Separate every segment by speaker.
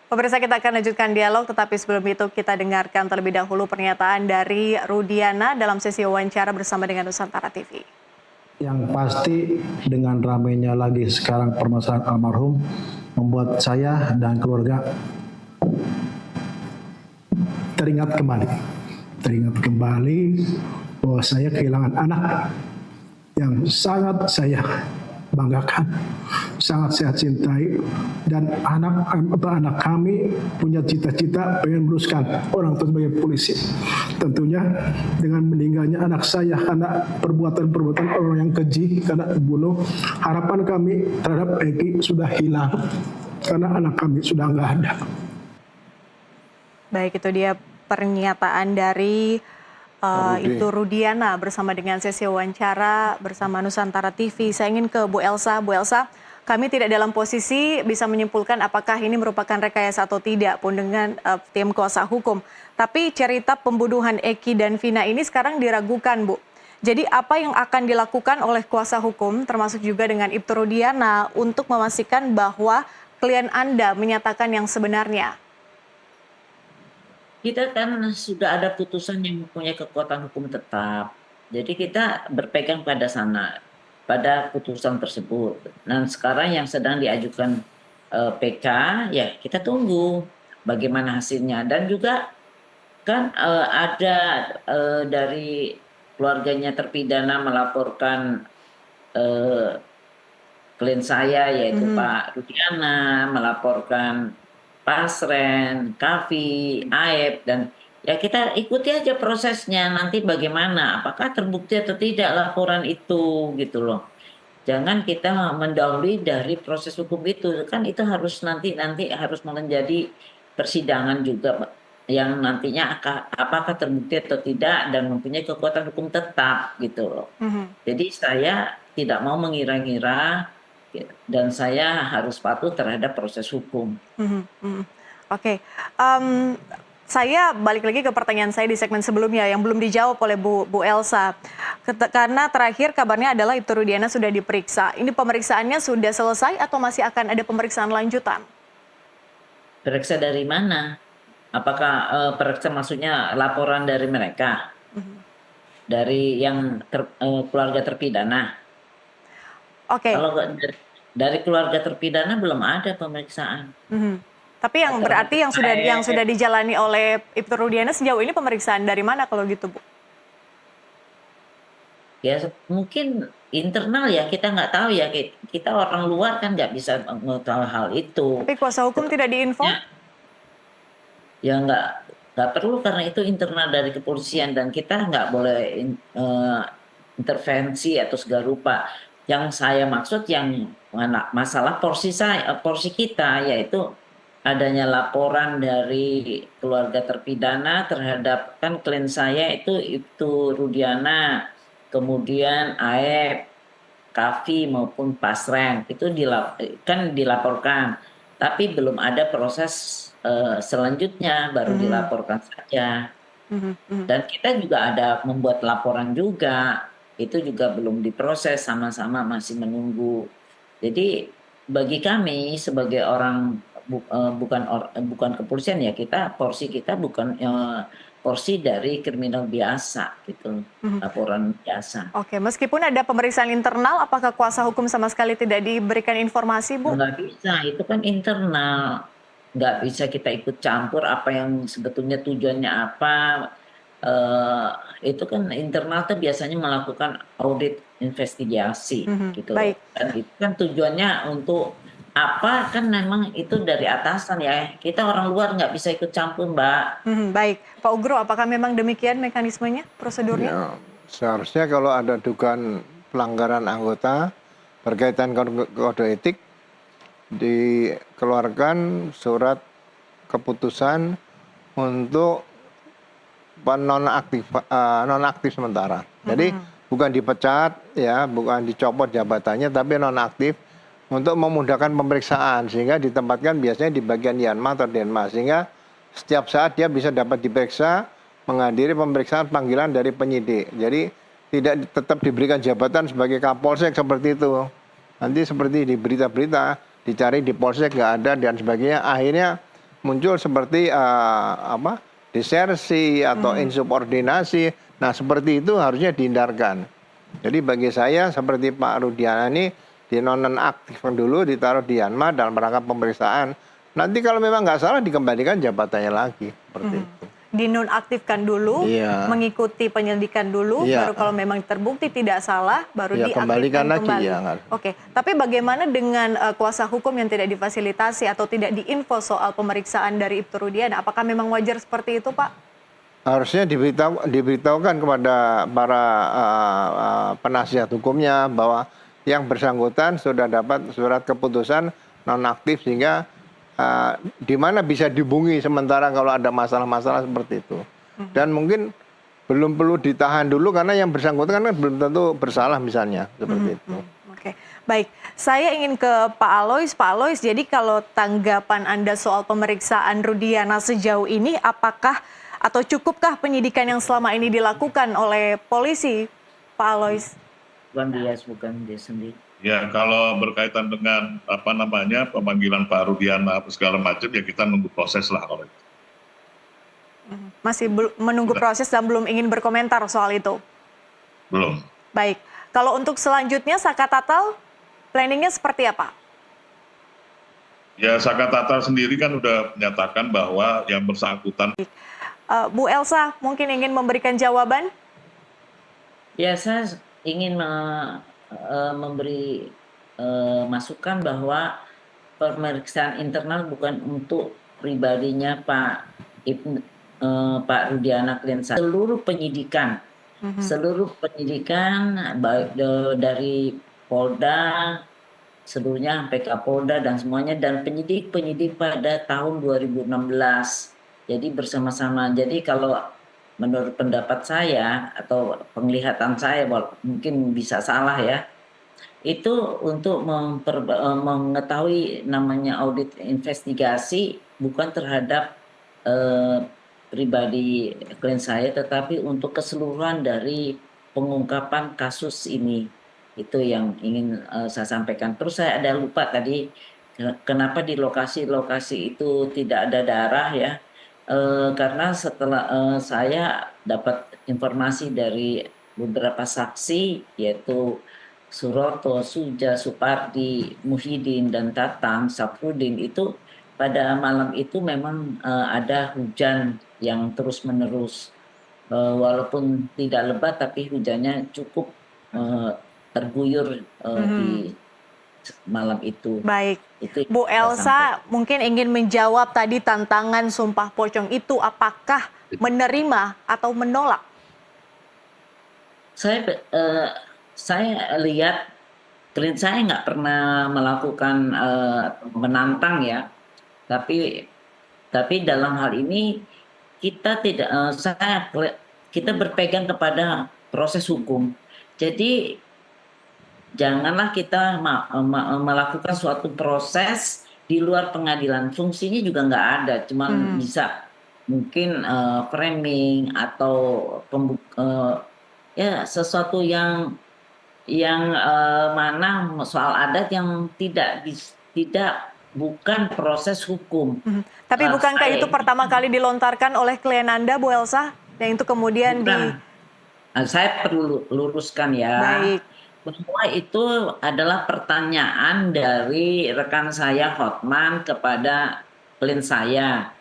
Speaker 1: Pemirsa, kita akan lanjutkan dialog, tetapi sebelum itu kita dengarkan terlebih dahulu pernyataan dari Rudiana dalam sesi wawancara bersama dengan Nusantara TV.
Speaker 2: Yang pasti dengan ramainya lagi sekarang permasalahan almarhum membuat saya dan keluarga teringat kembali bahwa saya kehilangan anak yang sangat saya banggakan, sangat saya cintai, dan anak kami punya cita-cita pengen meneruskan orang tua sebagai polisi. Tentunya dengan meninggalnya anak saya karena perbuatan-perbuatan orang yang keji, karena bunuh, harapan kami terhadap Eki sudah hilang karena anak kami sudah nggak ada.
Speaker 1: Baik, itu dia pernyataan dari Ibtu Rudiana bersama dengan sesi wawancara bersama Nusantara TV. Saya ingin ke Bu Elsa. Bu Elsa, kami tidak dalam posisi bisa menyimpulkan apakah ini merupakan rekayasa atau tidak pun dengan tim kuasa hukum. Tapi cerita pembunuhan Eki dan Vina ini sekarang diragukan, Bu. Jadi apa yang akan dilakukan oleh kuasa hukum termasuk juga dengan Ibtu Rudiana untuk memastikan bahwa klien Anda menyatakan yang sebenarnya?
Speaker 3: Kita kan sudah ada putusan yang mempunyai kekuatan hukum tetap. Jadi kita berpegang pada sana, pada putusan tersebut. Dan sekarang yang sedang diajukan PK, ya kita tunggu bagaimana hasilnya. Dan juga kan ada dari keluarganya terpidana melaporkan klien saya yaitu Pak Rudiana, melaporkan Pasren, Kavi, Aep, dan ya kita ikuti aja prosesnya nanti bagaimana, apakah terbukti atau tidak laporan itu gitu loh. Jangan kita mendahului dari proses hukum itu, kan itu harus nanti harus menjadi persidangan juga yang nantinya apakah terbukti atau tidak dan mempunyai kekuatan hukum tetap gitu loh. Jadi saya tidak mau mengira-ngira dan saya harus patuh terhadap proses hukum.
Speaker 1: Oke. Saya balik lagi ke pertanyaan saya di segmen sebelumnya yang belum dijawab oleh Bu Elsa. Karena terakhir kabarnya adalah Ibtu Rudiana sudah diperiksa. Ini pemeriksaannya sudah selesai atau masih akan ada pemeriksaan lanjutan?
Speaker 3: Periksa dari mana? Apakah periksa maksudnya laporan dari mereka? Dari yang keluarga terpidana?
Speaker 1: Oke.
Speaker 3: Kalau dari keluarga terpidana belum ada pemeriksaan.
Speaker 1: Tapi yang berarti yang sudah dijalani oleh Ibtu Rudiana sejauh ini pemeriksaan dari mana kalau gitu, Bu?
Speaker 3: Ya mungkin internal ya, kita nggak tahu ya, kita orang luar kan nggak bisa mengetahui hal itu.
Speaker 1: Tapi kuasa hukum tidak diinfo?
Speaker 3: Ya nggak perlu karena itu internal dari kepolisian dan kita nggak boleh intervensi atau segala rupa. Yang saya maksud yang masalah porsi kita yaitu adanya laporan dari keluarga terpidana terhadap kan klien saya itu Rudiana, kemudian Aep, Kavi maupun Pasren itu kan dilaporkan, tapi belum ada proses selanjutnya baru dilaporkan saja. Dan kita juga ada membuat laporan juga, itu juga belum diproses, sama-sama masih menunggu. Jadi bagi kami sebagai orang bukan kepolisian ya, porsi kita bukan porsi dari kriminal biasa gitu, laporan biasa.
Speaker 1: Oke, meskipun ada pemeriksaan internal, apakah kuasa hukum sama sekali tidak diberikan informasi, Bu?
Speaker 3: Nggak bisa, itu kan internal. Nggak bisa kita ikut campur apa yang sebetulnya tujuannya apa. Itu kan internal tuh biasanya melakukan audit investigasi gitu.
Speaker 1: Baik.
Speaker 3: Dan itu kan tujuannya untuk apa, kan memang itu dari atasan ya. Kita orang luar nggak bisa ikut campur, Mbak.
Speaker 1: Baik. Pak Ugro, apakah memang demikian mekanismenya, prosedurnya?
Speaker 4: Ya, seharusnya kalau ada dugaan pelanggaran anggota berkaitan kode etik, dikeluarkan surat keputusan untuk nonaktif sementara. Jadi bukan dipecat ya, bukan dicopot jabatannya, tapi nonaktif untuk memudahkan pemeriksaan sehingga ditempatkan biasanya di bagian Yanma atau Denma, sehingga setiap saat dia bisa dapat diperiksa, menghadiri pemeriksaan panggilan dari penyidik. Jadi tidak tetap diberikan jabatan sebagai Kapolsek seperti itu. Nanti seperti di berita-berita dicari di Polsek nggak ada dan sebagainya, akhirnya muncul seperti apa, desersi atau insubordinasi. Nah, seperti itu harusnya dihindarkan. Jadi bagi saya seperti Pak Rudiana ini dinonaktifkan dulu, ditaruh di Yanma dalam rangka pemeriksaan. Nanti kalau memang nggak salah dikembalikan jabatannya lagi seperti itu.
Speaker 1: Dinonaktifkan dulu,
Speaker 4: Iya.
Speaker 1: mengikuti penyelidikan dulu,
Speaker 4: Iya.
Speaker 1: baru kalau memang terbukti tidak salah, baru
Speaker 4: Iya, kembalikan
Speaker 1: diaktifkan
Speaker 4: lagi,
Speaker 1: kembali.
Speaker 4: ya, nggak.
Speaker 1: Oke, tapi bagaimana dengan kuasa hukum yang tidak difasilitasi atau tidak diinfo soal pemeriksaan dari Ibtu Rudiana? Apakah memang wajar seperti itu, Pak?
Speaker 4: Harusnya diberitahukan kepada para penasihat hukumnya bahwa yang bersangkutan sudah dapat surat keputusan nonaktif sehingga di mana bisa dihubungi sementara kalau ada masalah-masalah seperti itu. Dan mungkin belum perlu ditahan dulu karena yang bersangkutan kan belum tentu bersalah misalnya seperti itu.
Speaker 1: Oke, baik. Saya ingin ke Pak Alois. Pak Alois, jadi kalau tanggapan Anda soal pemeriksaan Rudiana sejauh ini, apakah atau cukupkah penyidikan yang selama ini dilakukan oleh polisi, Pak Alois?
Speaker 3: Bukan dia sendiri.
Speaker 5: Ya, kalau berkaitan dengan apa namanya pemanggilan Pak Rudiana apa segala macam, ya kita nunggu proses lah kalau itu.
Speaker 1: Masih menunggu proses dan belum ingin berkomentar soal itu?
Speaker 5: Belum.
Speaker 1: Baik. Kalau untuk selanjutnya, Saka Tatal, planningnya seperti apa?
Speaker 5: Ya, Saka Tatal sendiri kan udah menyatakan bahwa yang bersangkutan.
Speaker 1: Bu Elsa, mungkin ingin memberikan jawaban?
Speaker 3: Ya, saya ingin memberi masukan bahwa pemeriksaan internal bukan untuk pribadinya Pak Rudiana klien saya. Seluruh penyidikan, baik dari Polda, seluruhnya sampai Kapolda dan semuanya, dan penyidik pada tahun 2016. Jadi bersama-sama. Jadi kalau menurut pendapat saya atau penglihatan saya, mungkin bisa salah ya, itu untuk mengetahui namanya audit investigasi bukan terhadap pribadi klien saya, tetapi untuk keseluruhan dari pengungkapan kasus ini. Itu yang ingin saya sampaikan. Terus saya ada lupa tadi, kenapa di lokasi-lokasi itu tidak ada darah ya. Karena setelah saya dapat informasi dari beberapa saksi, yaitu Suroto, Suja, Supardi, Muhyiddin, dan Tatang, Safrudin, itu pada malam itu memang ada hujan yang terus-menerus. Walaupun tidak lebat, tapi hujannya cukup terguyur di malam itu.
Speaker 1: Baik.
Speaker 3: Itu
Speaker 1: Bu Elsa mungkin ingin menjawab tadi tantangan sumpah pocong itu, apakah menerima atau menolak?
Speaker 3: Saya lihat klien saya nggak pernah melakukan menantang ya, tapi dalam hal ini kita tidak kita berpegang kepada proses hukum. Jadi janganlah kita melakukan suatu proses di luar pengadilan. Fungsinya juga nggak ada, cuma bisa mungkin framing atau ya sesuatu yang mana soal adat yang tidak bukan proses hukum.
Speaker 1: Tapi bukankah itu pertama kali dilontarkan oleh klien Anda, Bu Elsa, yang itu kemudian
Speaker 3: saya perlu luruskan ya.
Speaker 1: Baik.
Speaker 3: Bahwa itu adalah pertanyaan dari rekan saya Hotman kepada klien saya.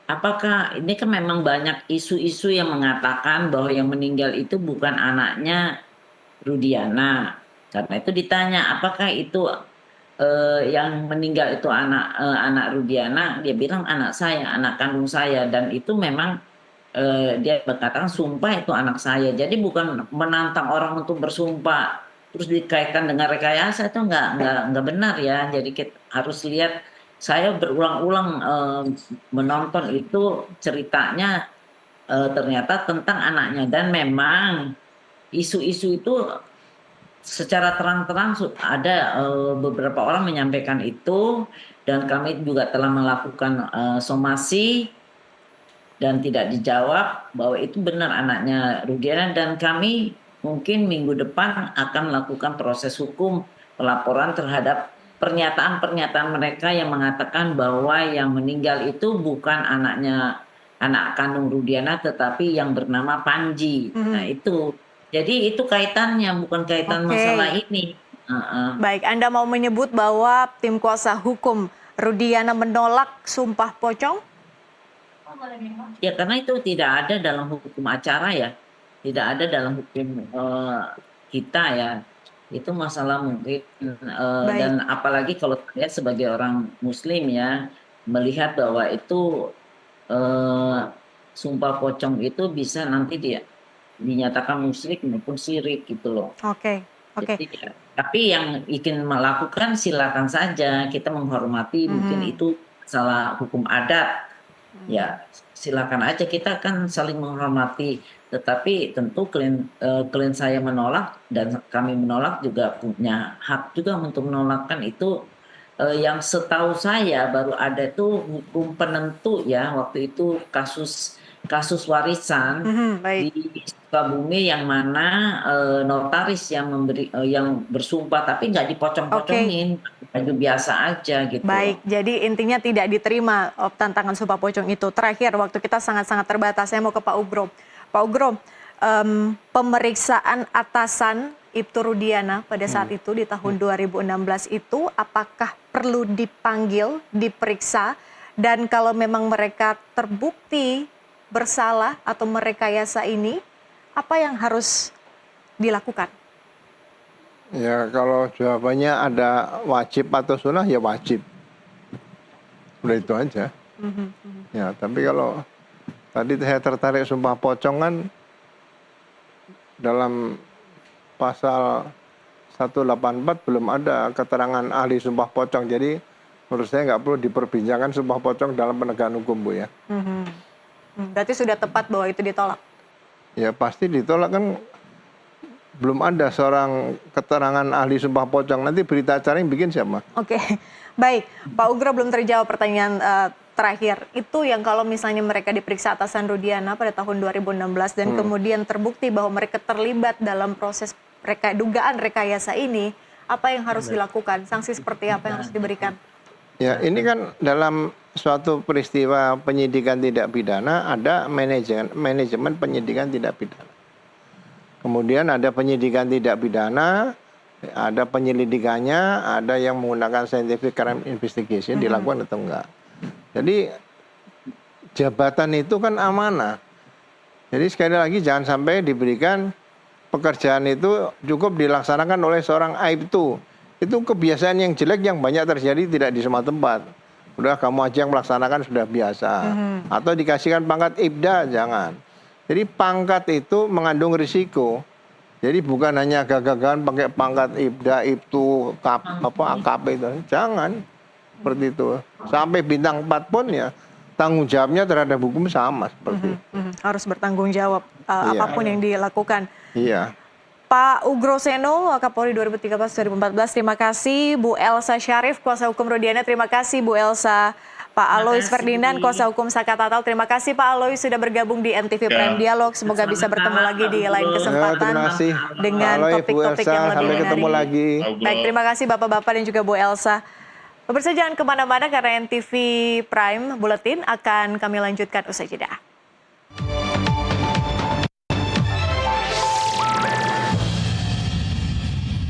Speaker 3: Apakah ini kan memang banyak isu-isu yang mengatakan bahwa yang meninggal itu bukan anaknya Rudiana. Karena itu ditanya apakah itu yang meninggal itu anak Rudiana, dia bilang anak saya, anak kandung saya, dan itu memang dia berkatakan sumpah itu anak saya. Jadi bukan menantang orang untuk bersumpah terus dikaitkan dengan rekayasa, itu nggak benar ya. Jadi kita harus lihat, saya berulang-ulang menonton itu ceritanya ternyata tentang anaknya, dan memang isu-isu itu secara terang-terang ada beberapa orang menyampaikan itu, dan kami juga telah melakukan somasi dan tidak dijawab bahwa itu benar anaknya Rudiana, dan kami mungkin minggu depan akan melakukan proses hukum pelaporan terhadap pernyataan-pernyataan mereka yang mengatakan bahwa yang meninggal itu bukan anak kandung Rudiana, tetapi yang bernama Panji. Nah itu, jadi itu kaitannya, bukan kaitan
Speaker 1: Oke.
Speaker 3: masalah ini.
Speaker 1: Baik, Anda mau menyebut bahwa tim kuasa hukum Rudiana menolak sumpah pocong?
Speaker 3: Ya karena itu tidak ada dalam hukum acara ya, tidak ada dalam hukum kita ya. Itu masalah mungkin
Speaker 1: Baik.
Speaker 3: dan apalagi kalau saya sebagai orang Muslim ya melihat bahwa itu sumpah pocong itu bisa nanti dia dinyatakan musyrik maupun syirik gitu loh.
Speaker 1: Oke.
Speaker 3: Jadi, tapi yang ingin melakukan silakan saja, kita menghormati mungkin itu salah hukum adat. Ya, silakan aja, kita kan saling menghormati. Tetapi tentu klien saya menolak dan kami menolak juga punya hak juga untuk menolakkan itu. Yang setahu saya baru ada itu hukum penentu ya, waktu itu kasus warisan
Speaker 1: Baik.
Speaker 3: di Sukabumi yang mana notaris yang yang bersumpah tapi nggak dipocong-pocongin, baju biasa aja gitu.
Speaker 1: Baik, jadi intinya tidak diterima tantangan sumpah pocong itu. Terakhir, waktu kita sangat-sangat terbatas. Saya mau ke Pak Ugro. Pak Ugro, pemeriksaan atasan Ibtu Rudiana pada saat itu di tahun 2016 itu apakah perlu dipanggil, diperiksa, dan kalau memang mereka terbukti bersalah atau merekayasa ini, apa yang harus dilakukan?
Speaker 4: Ya kalau jawabannya ada wajib atau sunnah ya wajib. Udah itu aja. Ya tapi kalau tadi saya tertarik sumpah pocong kan dalam pasal 184 belum ada keterangan ahli sumpah pocong. Jadi menurut saya nggak perlu diperbincangkan sumpah pocong dalam penegakan hukum, Bu ya.
Speaker 1: Berarti sudah tepat bahwa itu ditolak?
Speaker 4: Ya pasti ditolak kan, belum ada seorang keterangan ahli sumpah pocong. Nanti berita acara yang bikin siapa?
Speaker 1: Oke, baik. Pak Ugro belum terjawab pertanyaan terakhir. Itu yang kalau misalnya mereka diperiksa atasan Rudiana pada tahun 2016 dan kemudian terbukti bahwa mereka terlibat dalam proses dugaan rekayasa ini, apa yang harus dilakukan? Sanksi seperti apa yang harus diberikan?
Speaker 4: Ya ini kan dalam suatu peristiwa penyidikan tidak pidana ada manajemen penyidikan tidak pidana. Kemudian ada penyidikan tidak pidana, ada penyelidikannya, ada yang menggunakan scientific crime investigation dilakukan atau enggak. Jadi jabatan itu kan amanah. Jadi sekali lagi jangan sampai diberikan pekerjaan itu cukup dilaksanakan oleh seorang aibtu. Itu kebiasaan yang jelek yang banyak terjadi tidak di semua tempat. Udah kamu aja yang melaksanakan sudah biasa. Atau dikasihkan pangkat ibda, jangan. Jadi pangkat itu mengandung risiko. Jadi bukan hanya gagah-gagahan pakai pangkat ibda, ibtu, AKP itu. Jangan seperti itu. Sampai bintang 4 pun ya tanggung jawabnya terhadap hukum sama seperti itu.
Speaker 1: Harus bertanggung jawab apapun yang dilakukan.
Speaker 4: Iya.
Speaker 1: Pak Ugro Seno, Kapolri 2013-2014, terima kasih. Bu Elsa Syarif, kuasa hukum Rudiana, terima kasih Bu Elsa. Pak Alois Ferdinand, kuasa hukum Saka Tatal, terima kasih Pak Alois sudah bergabung di NTV Prime Dialog. Semoga bisa bertemu lagi di lain kesempatan
Speaker 4: terima kasih.
Speaker 1: dengan topik-topik yang lebih
Speaker 4: sampai ketemu
Speaker 1: menarik.
Speaker 4: lagi.
Speaker 1: Baik, terima kasih Bapak-Bapak dan juga Bu Elsa. Pemirsa jangan kemana-mana karena NTV Prime Buletin akan kami lanjutkan usai jeda.